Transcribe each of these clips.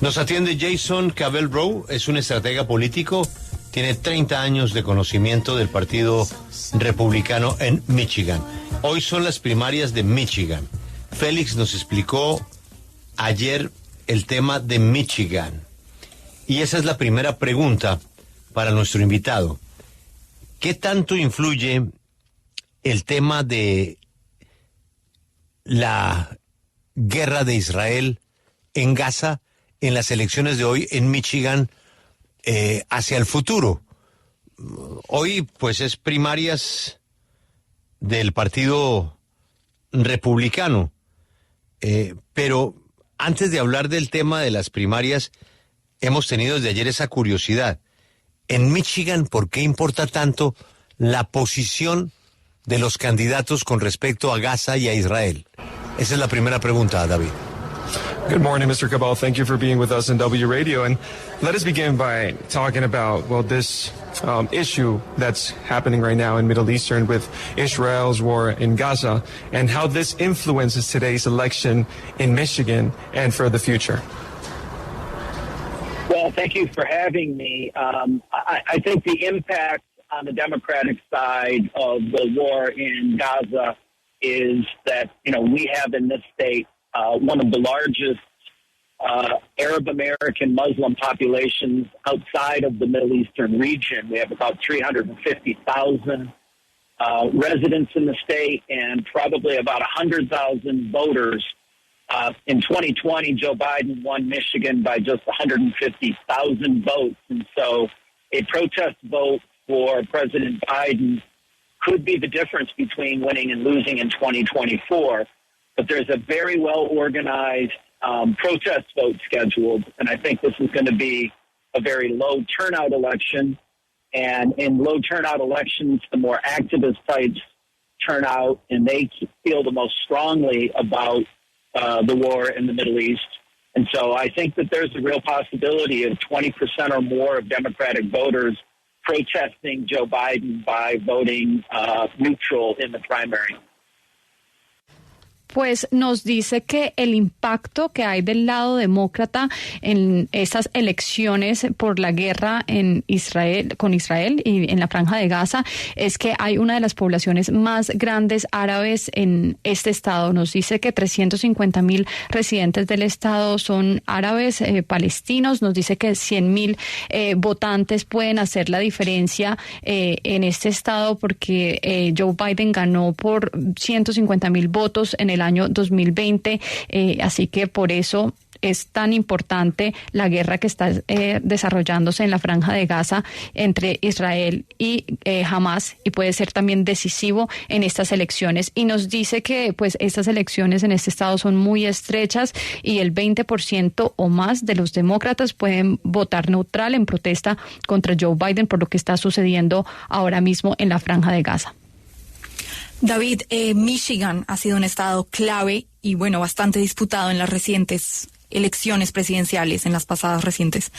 Nos atiende Jason Cabel Roe, es un estratega político, tiene 30 años de conocimiento del Partido Republicano en Míchigan. Hoy son las primarias de Míchigan. Félix nos explicó ayer el tema de Míchigan. Y esa es la primera pregunta para nuestro invitado. ¿Qué tanto influye el tema de la guerra de Israel en Gaza en las elecciones de hoy en Míchigan hacia el futuro? Hoy pues es primarias del Partido Republicano, pero antes de hablar del tema de las primarias, hemos tenido desde ayer esa curiosidad. En Míchigan, ¿por qué importa tanto la posición de los candidatos con respecto a Gaza y a Israel? Esa es la primera pregunta, David. Good morning, Mr. Cabal. Thank you for being with us in W Radio. And let us begin by talking about, this issue that's happening right now in Middle Eastern with Israel's war in Gaza and how this influences today's election in Michigan and for the future. Well, thank you for having me. I think the impact on the Democratic side of the war in Gaza is that, we have in this state one of the largest Arab American Muslim populations outside of the Middle Eastern region. We have about 350,000 residents in the state and probably about 100,000 voters. In 2020, Joe Biden won Michigan by just 150,000 votes. And so a protest vote for President Biden could be the difference between winning and losing in 2024. But there's a very well-organized protest vote scheduled, and I think this is going to be a very low turnout election. And in low turnout elections, the more activist types turn out, and they feel the most strongly about the war in the Middle East. And so I think that there's a real possibility of 20% or more of Democratic voters protesting Joe Biden by voting neutral in the primary. Pues nos dice que el impacto que hay del lado demócrata en estas elecciones por la guerra en Israel, con Israel y en la Franja de Gaza, es que hay una de las poblaciones más grandes árabes en este estado. Nos dice que 350,000 residentes del estado son árabes palestinos. Nos dice que 100,000 votantes pueden hacer la diferencia en este estado porque Joe Biden ganó por 150,000 votos en el año 2020, así que por eso es tan importante la guerra que está desarrollándose en la Franja de Gaza entre Israel y Hamas, y puede ser también decisivo en estas elecciones. Y nos dice que pues estas elecciones en este estado son muy estrechas y el 20% o más de los demócratas pueden votar neutral en protesta contra Joe Biden por lo que está sucediendo ahora mismo en la Franja de Gaza. David, Michigan ha sido un estado clave y bastante disputado en las recientes elecciones presidenciales, en las pasadas recientes.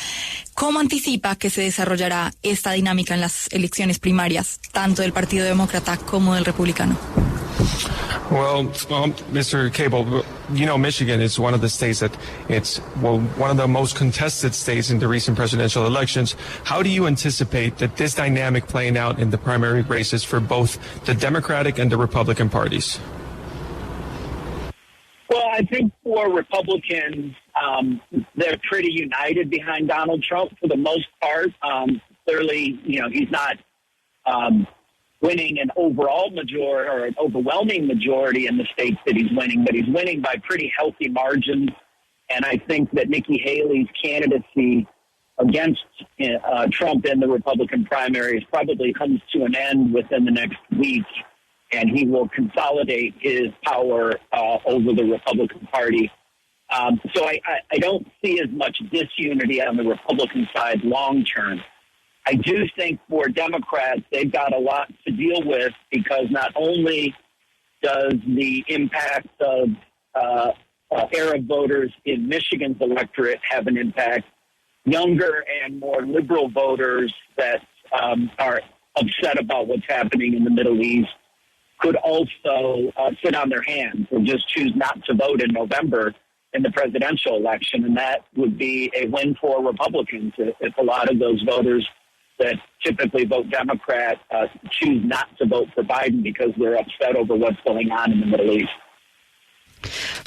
¿Cómo anticipa que se desarrollará esta dinámica en las elecciones primarias, tanto del Partido Demócrata como del Republicano? Well, Mr. Cable, Michigan is one of the states that it's one of the most contested states in the recent presidential elections. How do you anticipate that this dynamic playing out in the primary races for both the Democratic and the Republican parties? Well, I think for Republicans, they're pretty united behind Donald Trump for the most part. Clearly, he's not winning an overall majority or an overwhelming majority in the states that he's winning, but he's winning by pretty healthy margins. And I think that Nikki Haley's candidacy against Trump in the Republican primaries probably comes to an end within the next week, and he will consolidate his power over the Republican Party. So I don't see as much disunity on the Republican side long term. I do think for Democrats, they've got a lot to deal with because not only does the impact of Arab voters in Michigan's electorate have an impact, younger and more liberal voters that are upset about what's happening in the Middle East could also sit on their hands and just choose not to vote in November in the presidential election, and that would be a win for Republicans if a lot of those voters that typically vote Democrat choose not to vote for Biden because they're upset over what's going on in the Middle East.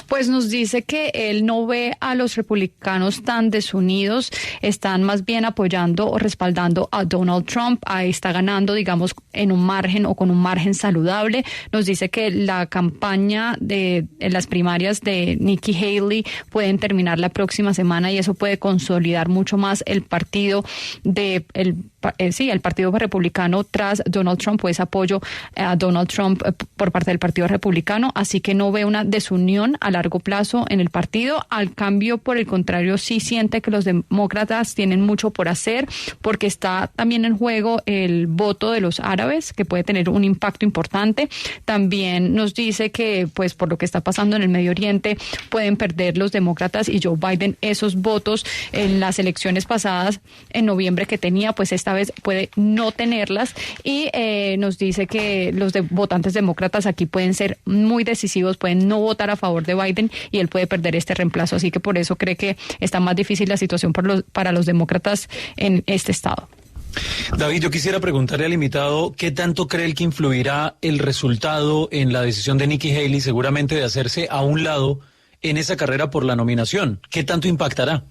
Pues nos dice que él no ve a los republicanos tan desunidos, están más bien apoyando o respaldando a Donald Trump, está ganando, digamos, en un margen o con un margen saludable. Nos dice que la campaña de las primarias de Nikki Haley pueden terminar la próxima semana y eso puede consolidar mucho más el partido el Partido Republicano tras Donald Trump, pues apoyo a Donald Trump por parte del Partido Republicano, así que no ve una desunión a largo plazo en el partido. Al cambio, por el contrario, sí siente que los demócratas tienen mucho por hacer, porque está también en juego el voto de los árabes, que puede tener un impacto importante. También nos dice que, pues, por lo que está pasando en el Medio Oriente, pueden perder los demócratas y Joe Biden esos votos en las elecciones pasadas en noviembre que tenía, pues esta vez puede no tenerlas, y nos dice que los votantes demócratas aquí pueden ser muy decisivos, pueden no votar a favor de Biden y él puede perder este reemplazo, así que por eso cree que está más difícil la situación para los demócratas en este estado. David, yo quisiera preguntarle al invitado qué tanto cree él que influirá el resultado en la decisión de Nikki Haley, seguramente de hacerse a un lado en esa carrera por la nominación. ¿Qué tanto impactará?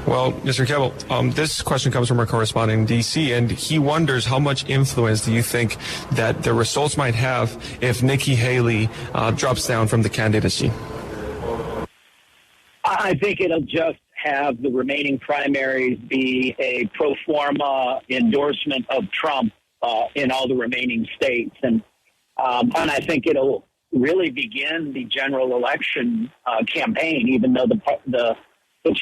Well, Mr. Cabel, this question comes from our correspondent in D.C., and he wonders how much influence do you think that the results might have if Nikki Haley drops down from the candidacy? I think it'll just have the remaining primaries be a pro forma endorsement of Trump in all the remaining states. And I think it'll really begin the general election campaign, even though the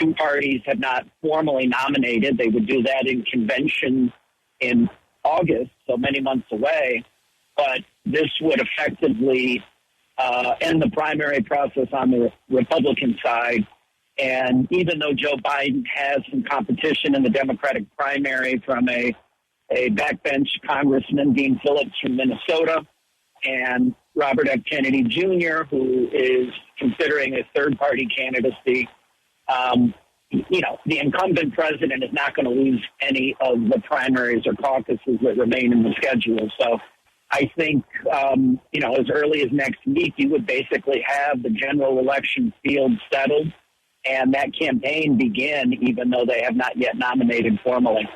two parties have not formally nominated. They would do that in convention in August, so many months away. But this would effectively end the primary process on the Republican side. And even though Joe Biden has some competition in the Democratic primary from a backbench Congressman, Dean Phillips from Minnesota, and Robert F. Kennedy Jr., who is considering a third-party candidacy, the incumbent president is not going to lose any of the primaries or caucuses that remain in the schedule. So I think, as early as next week, you would basically have the general election field settled and that campaign begin, even though they have not yet nominated formally.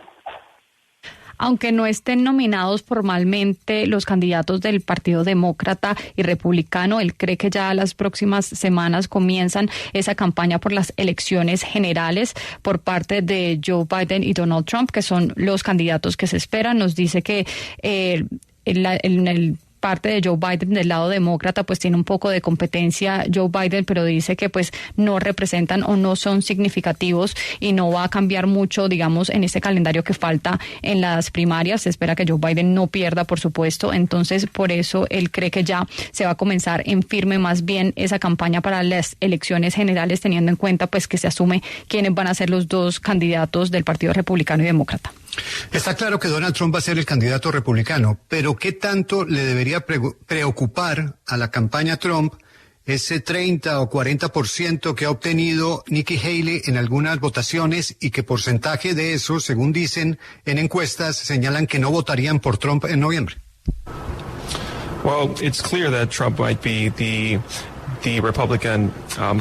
Aunque no estén nominados formalmente los candidatos del Partido Demócrata y Republicano, él cree que ya las próximas semanas comienzan esa campaña por las elecciones generales por parte de Joe Biden y Donald Trump, que son los candidatos que se esperan. Nos dice que en el parte de Joe Biden del lado demócrata pues tiene un poco de competencia Joe Biden, pero dice que pues no representan o no son significativos y no va a cambiar mucho, digamos, en este calendario que falta en las primarias. Se espera que Joe Biden no pierda, por supuesto, entonces por eso él cree que ya se va a comenzar en firme más bien esa campaña para las elecciones generales, teniendo en cuenta pues que se asume quiénes van a ser los dos candidatos del Partido Republicano y Demócrata. Está claro que Donald Trump va a ser el candidato republicano, pero ¿qué tanto le debería preocupar a la campaña Trump ese 30 o 40% que ha obtenido Nikki Haley en algunas votaciones y que porcentaje de eso, según dicen en encuestas, señalan que no votarían por Trump en noviembre? Well, it's clear that Trump might be the Republican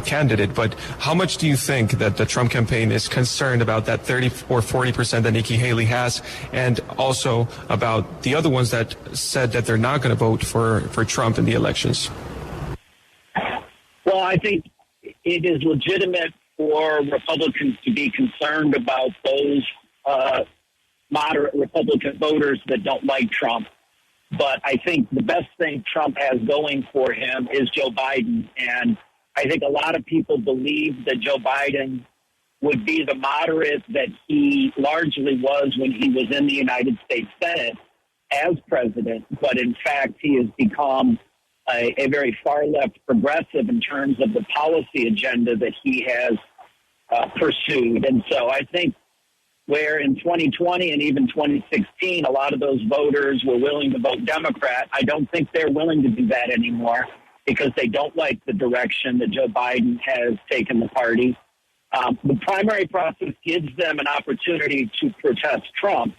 candidate, but how much do you think that the Trump campaign is concerned about that 30 or 40% that Nikki Haley has, and also about the other ones that said that they're not going to vote for Trump in the elections? Well, I think it is legitimate for Republicans to be concerned about those moderate Republican voters that don't like Trump. But I think the best thing Trump has going for him is Joe Biden. And I think a lot of people believe that Joe Biden would be the moderate that he largely was when he was in the United States Senate as president. But in fact, he has become a very far-left progressive in terms of the policy agenda that he has pursued. And so I think where in 2020 and even 2016, a lot of those voters were willing to vote Democrat, I don't think they're willing to do that anymore. because they don't like the direction that Joe Biden has taken the party. The primary process gives them an opportunity to protest Trump.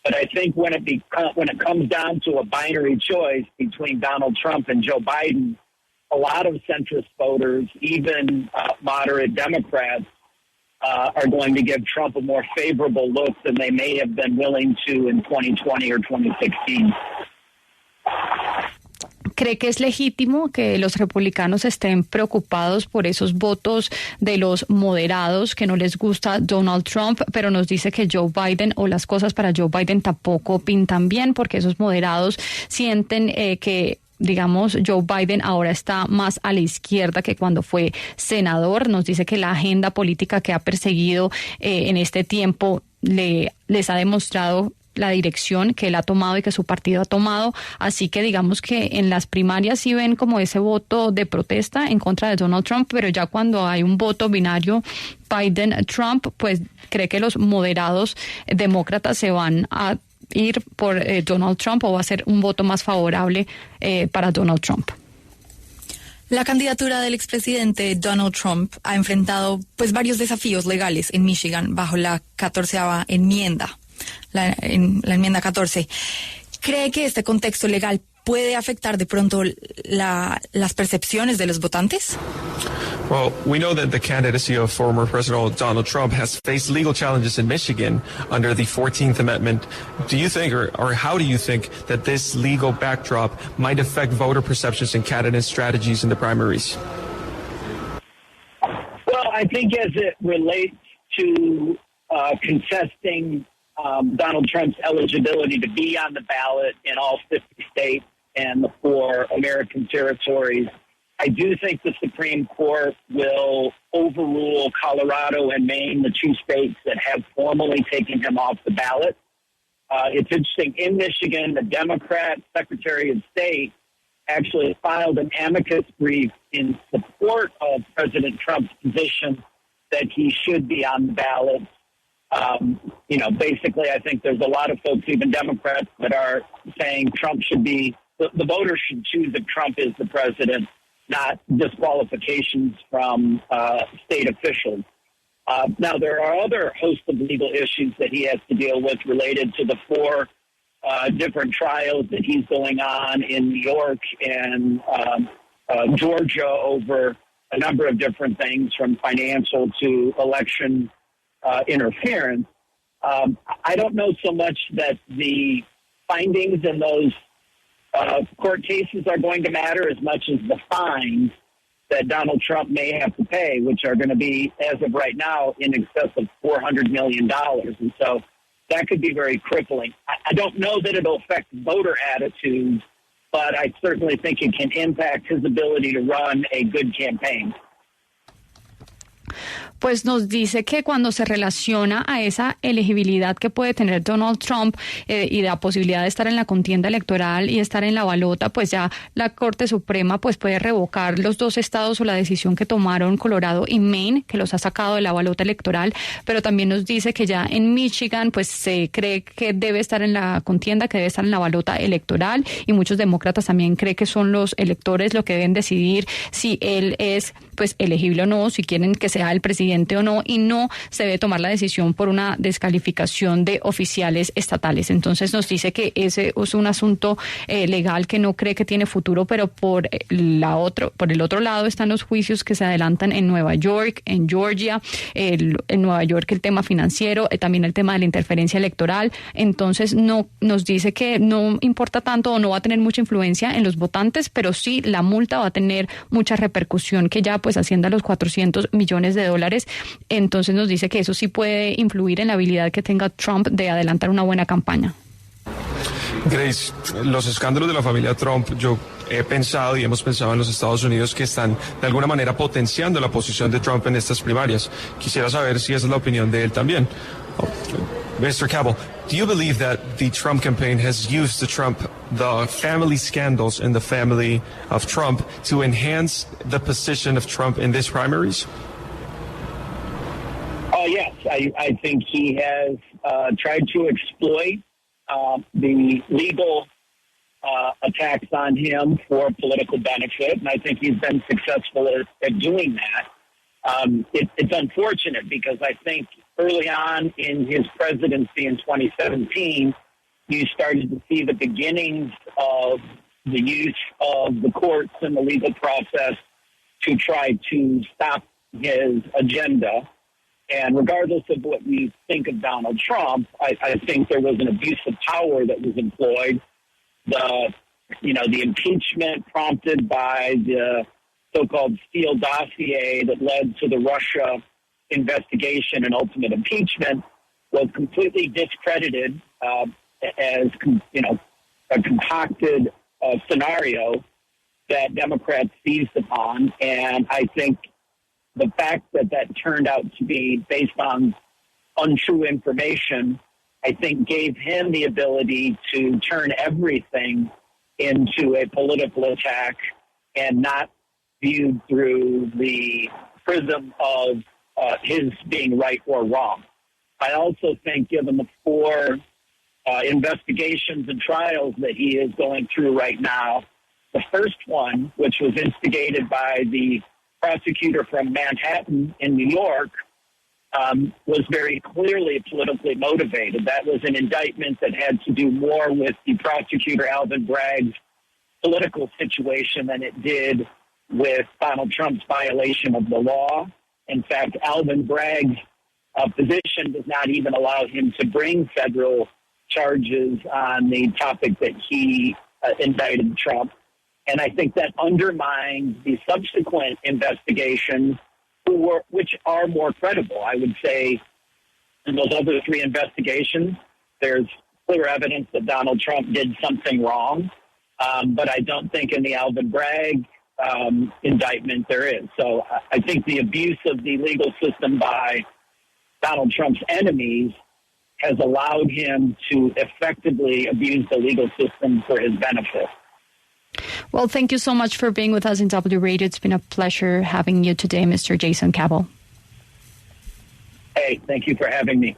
But I think when it comes down to a binary choice between Donald Trump and Joe Biden, a lot of centrist voters, even moderate Democrats, are going to give Trump a more favorable look than they may have been willing to in 2020 or 2016. ¿Cree que es legítimo que los republicanos estén preocupados por esos votos de los moderados que no les gusta Donald Trump, pero nos dice que Joe Biden o las cosas para Joe Biden tampoco pintan bien porque esos moderados sienten que digamos, Joe Biden ahora está más a la izquierda que cuando fue senador? Nos dice que la agenda política que ha perseguido en este tiempo les ha demostrado la dirección que él ha tomado y que su partido ha tomado, así que digamos que en las primarias sí ven como ese voto de protesta en contra de Donald Trump, pero ya cuando hay un voto binario Biden-Trump, pues cree que los moderados demócratas se van a ir por Donald Trump o va a ser un voto más favorable para Donald Trump. La candidatura del expresidente Donald Trump ha enfrentado pues varios desafíos legales en Míchigan bajo la 14ª enmienda. La enmienda 14. ¿Cree que este contexto legal puede afectar de pronto las percepciones de los votantes? Well, we know that the candidacy of former President Donald Trump has faced legal challenges in Michigan under the 14th Amendment. Do you think, or how do you think, that this legal backdrop might affect voter perceptions and candidate strategies in the primaries? Well, I think as it relates to contesting Donald Trump's eligibility to be on the ballot in all 50 states and the 4 American territories, I do think the Supreme Court will overrule Colorado and Maine, the 2 states that have formally taken him off the ballot. It's interesting, in Michigan, the Democrat Secretary of State actually filed an amicus brief in support of President Trump's position that he should be on the ballot. Basically, I think there's a lot of folks, even Democrats, that are saying Trump should be, the voters should choose if Trump is the president, not disqualifications from state officials. Now, there are other host of legal issues that he has to deal with related to the 4 different trials that he's going on in New York and Georgia over a number of different things, from financial to election interference. I don't know so much that the findings in those court cases are going to matter as much as the fines that Donald Trump may have to pay, which are going to be, as of right now, in excess of $400 million. And so that could be very crippling. I don't know that it'll affect voter attitudes, but I certainly think it can impact his ability to run a good campaign. Pues nos dice que cuando se relaciona a esa elegibilidad que puede tener Donald Trump y la posibilidad de estar en la contienda electoral y estar en la balota, pues ya la Corte Suprema pues puede revocar los 2 estados o la decisión que tomaron Colorado y Maine, que los ha sacado de la balota electoral, pero también nos dice que ya en Michigan pues se cree que debe estar en la contienda, que debe estar en la balota electoral, y muchos demócratas también creen que son los electores los que deben decidir si él es pues elegible o no, si quieren que sea el presidente o no, y no se debe tomar la decisión por una descalificación de oficiales estatales. Entonces nos dice que ese es un asunto legal que no cree que tiene futuro, pero por el otro lado están los juicios que se adelantan en Nueva York, en Georgia, en Nueva York el tema financiero, también el tema de la interferencia electoral. Entonces no nos dice que no importa tanto o no va a tener mucha influencia en los votantes, pero sí la multa va a tener mucha repercusión, que ya pues asciende a los $400 millones. Entonces nos dice que eso sí puede influir en la habilidad que tenga Trump de adelantar una buena campaña. Grace, los escándalos de la familia Trump, yo he pensado y hemos pensado en los Estados Unidos que están de alguna manera potenciando la posición de Trump en estas primarias. Quisiera saber si esa es la opinión de él también. Mr. Cabel, do you believe that the Trump campaign has used the family scandals in the family of Trump to enhance the position of Trump in these primaries? Yes, I think he has tried to exploit the legal attacks on him for political benefit, and I think he's been successful at doing that. It's unfortunate because I think early on in his presidency in 2017, you started to see the beginnings of the use of the courts and the legal process to try to stop his agenda. And regardless of what you think of Donald Trump, I think there was an abuse of power that was employed. The impeachment prompted by the so-called Steele dossier that led to the Russia investigation and ultimate impeachment was completely discredited as a concocted scenario that Democrats seized upon. And I think the fact that turned out to be based on untrue information, I think gave him the ability to turn everything into a political attack and not viewed through the prism of his being right or wrong. I also think given the 4 investigations and trials that he is going through right now, the first one, which was instigated by the prosecutor from Manhattan in New York, was very clearly politically motivated. That was an indictment that had to do more with the prosecutor Alvin Bragg's political situation than it did with Donald Trump's violation of the law. In fact, Alvin Bragg's position does not even allow him to bring federal charges on the topic that he indicted Trump. And I think that undermines the subsequent investigations, which are more credible. I would say in those other 3 investigations, there's clear evidence that Donald Trump did something wrong. But I don't think in the Alvin Bragg indictment there is. So I think the abuse of the legal system by Donald Trump's enemies has allowed him to effectively abuse the legal system for his benefit. Well, thank you so much for being with us in W Radio. It's been a pleasure having you today, Mr. Jason Cabel. Hey, thank you for having me.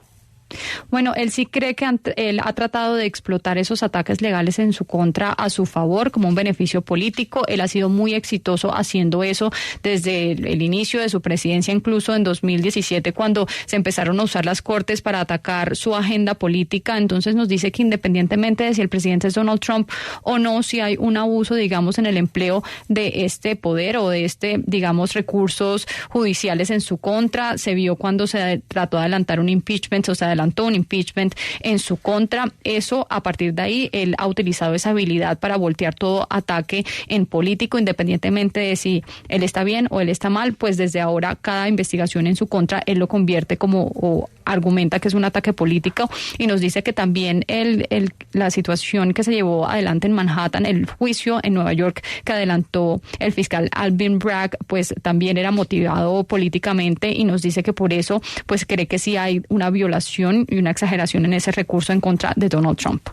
Bueno, él sí cree que él ha tratado de explotar esos ataques legales en su contra a su favor como un beneficio político. Él ha sido muy exitoso haciendo eso desde el inicio de su presidencia, incluso en 2017, cuando se empezaron a usar las cortes para atacar su agenda política. Entonces nos dice que independientemente de si el presidente es Donald Trump o no, si hay un abuso, digamos, en el empleo de este poder o de recursos judiciales en su contra. Se vio cuando se trató de adelantar un impeachment, o se adelantó un impeachment en su contra. Eso, a partir de ahí, él ha utilizado esa habilidad para voltear todo ataque en político, independientemente de si él está bien o él está mal. Pues desde ahora, cada investigación en su contra, él lo convierte o argumenta que es un ataque político, y nos dice que también la situación que se llevó adelante en Manhattan, el juicio en Nueva York que adelantó el fiscal Alvin Bragg, pues también era motivado políticamente, y nos dice que por eso pues cree que sí hay una violación y una exageración en ese recurso en contra de Donald Trump.